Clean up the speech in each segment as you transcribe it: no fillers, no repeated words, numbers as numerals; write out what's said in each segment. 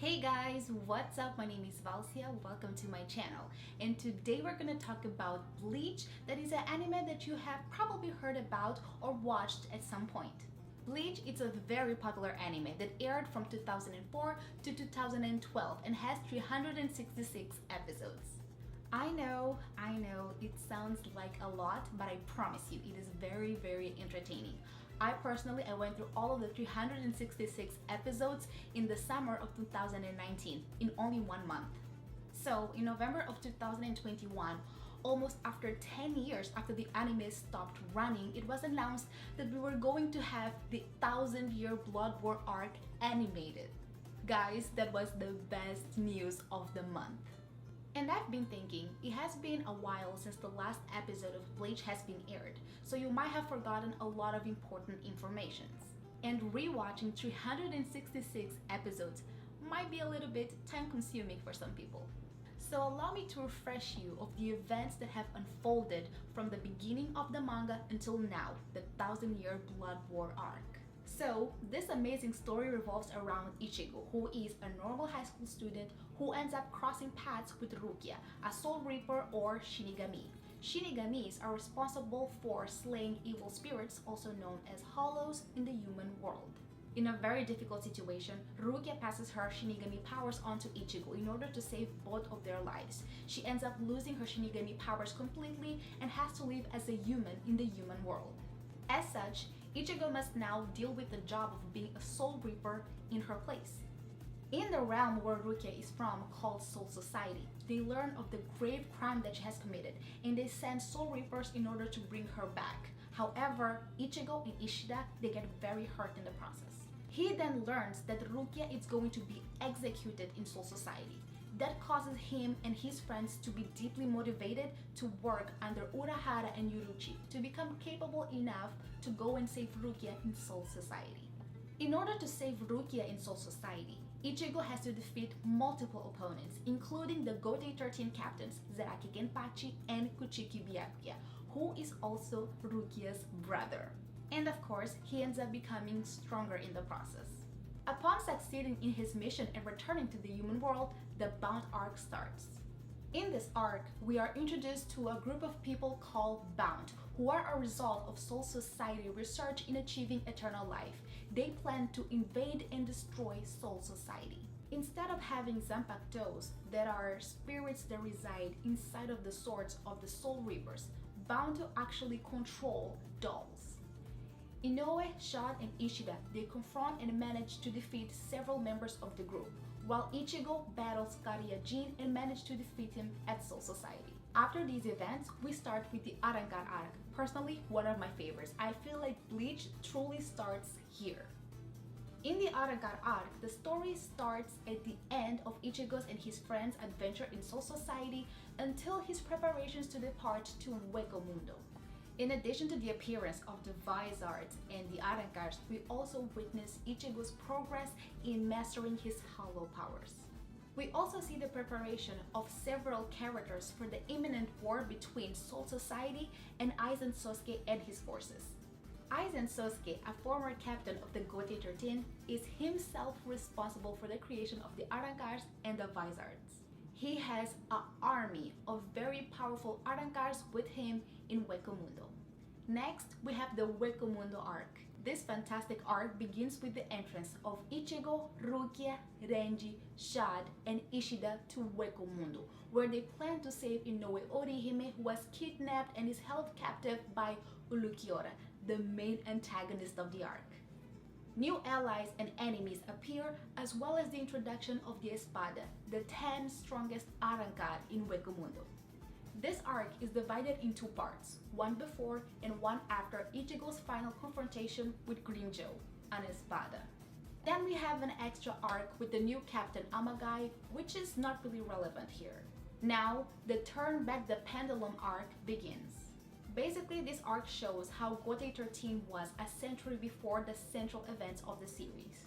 Hey guys, what's up? My name is Val-chan. Welcome to my channel. And today we're gonna talk about Bleach, that is an anime that you have probably heard about or watched at some point. Bleach is a very popular anime that aired from 2004 to 2012 and has 366 episodes. I know, it sounds like a lot, but I promise you, it is very entertaining. I went through all of the 366 episodes in the summer of 2019 in only 1 month. So in November of 2021, almost after 10 years after the anime stopped running, it was announced that we were going to have the 1000-year Blood War arc animated. Guys, that was the best news of the month. And I've been thinking, it has been a while since the last episode of Bleach has been aired, so you might have forgotten a lot of important informations. And rewatching 366 episodes might be a little bit time-consuming for some people. So allow me to refresh you of the events that have unfolded from the beginning of the manga until now, the 1000-year Blood War arc. So, this amazing story revolves around Ichigo, who is a normal high school student who ends up crossing paths with Rukia, a Soul Reaper or Shinigami. Shinigamis are responsible for slaying evil spirits, also known as hollows, in the human world. In a very difficult situation, Rukia passes her Shinigami powers onto Ichigo in order to save both of their lives. She ends up losing her Shinigami powers completely and has to live as a human in the human world. As such, Ichigo must now deal with the job of being a Soul Reaper in her place. In the realm where Rukia is from, called Soul Society, they learn of the grave crime that she has committed and they send Soul Reapers in order to bring her back. However, Ichigo and Ishida, they get very hurt in the process. He then learns that Rukia is going to be executed in Soul Society. That causes him and his friends to be deeply motivated to work under Urahara and Yuruchi to become capable enough to go and save Rukia in Soul Society. In order to save Rukia in Soul Society, Ichigo has to defeat multiple opponents, including the Gotei 13 captains Zaraki Genpachi and Kuchiki Byakuya, who is also Rukia's brother. And of course, he ends up becoming stronger in the process. Upon succeeding in his mission and returning to the human world, the Bound arc starts. In this arc, we are introduced to a group of people called Bound, who are a result of Soul Society research in achieving eternal life. They plan to invade and destroy Soul Society. Instead of having Zanpakutos, that are spirits that reside inside of the swords of the Soul Reapers, bound to actually control dolls. Inoue, Shan, and Ishida, they confront and manage to defeat several members of the group, while Ichigo battles Kariya Jin and manages to defeat him at Soul Society. After these events, we start with the Arrancar arc, personally one of my favorites. I feel like Bleach truly starts here. In the Arrancar arc, the story starts at the end of Ichigo's and his friends' adventure in Soul Society until his preparations to depart to Hueco Mundo. In addition to the appearance of the Vizards and the Arrancars, we also witness Ichigo's progress in mastering his hollow powers. We also see the preparation of several characters for the imminent war between Soul Society and Aizen Sosuke and his forces. Aizen Sosuke, a former captain of the Gotei 13, is himself responsible for the creation of the Arrancars and the Vizards. He has an army of very powerful Arrancars with him in Hueco Mundo. Next, we have the Hueco Mundo arc. This fantastic arc begins with the entrance of Ichigo, Rukia, Renji, Shad, and Ishida to Hueco Mundo, where they plan to save Inoue Orihime, who was kidnapped and is held captive by Ulquiorra, the main antagonist of the arc. New allies and enemies appear, as well as the introduction of the Espada, the 10 strongest Arrancar in Hueco Mundo. This arc is divided in 2 parts, one before and one after Ichigo's final confrontation with Grimmjow, an Espada. Then we have an extra arc with the new captain Amagai, which is not really relevant here. Now, the Turn Back the Pendulum arc begins. Basically, this arc shows how Gotei 13 was a century before the central events of the series.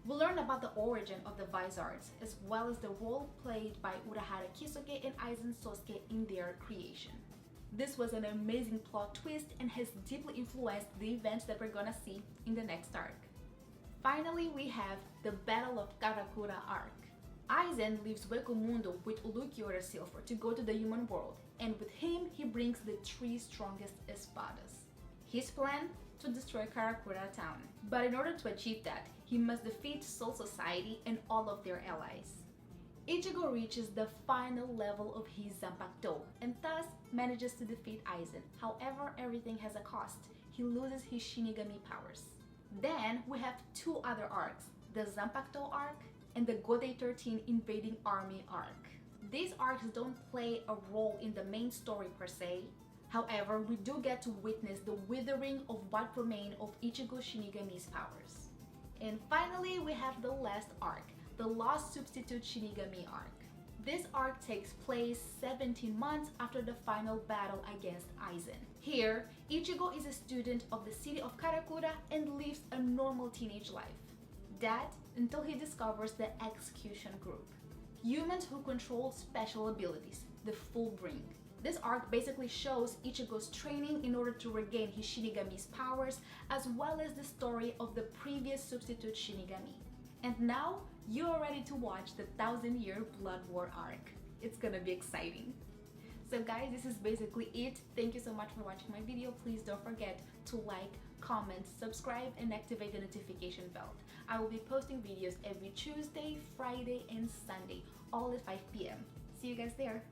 We learn about the origin of the Vizards, as well as the role played by Urahara Kisuke and Aizen Sosuke in their creation. This was an amazing plot twist and has deeply influenced the events that we're gonna see in the next arc. Finally, we have the Battle of Karakura arc. Aizen leaves Hueco Mundo with Ulquiorra Silver to go to the human world, and with him he brings the 3 strongest espadas. His plan? To destroy Karakura town. But in order to achieve that, he must defeat Soul Society and all of their allies. Ichigo reaches the final level of his Zanpakuto and thus manages to defeat Aizen. However, everything has a cost. He loses his Shinigami powers. Then we have 2 other arcs, the Zanpakuto arc and the Godei 13 invading army arc. These arcs don't play a role in the main story per se. However, we do get to witness the withering of what remained of Ichigo Shinigami's powers. And finally, we have the last arc, the Lost Substitute Shinigami arc. This arc takes place 17 months after the final battle against Aizen. Here, Ichigo is a student of the city of Karakura and lives a normal teenage life. That until he discovers the Execution Group, humans who control special abilities, the Full Bring. This arc basically shows Ichigo's training in order to regain his Shinigami's powers, as well as the story of the previous substitute Shinigami. And now, you are ready to watch the 1000-year Blood War arc. It's gonna be exciting. So guys, this is basically it. Thank you so much for watching my video. Please don't forget to like, comment, subscribe, and activate the notification bell. I will be posting videos every Tuesday, Friday, and Sunday, all at 5 p.m. See you guys there.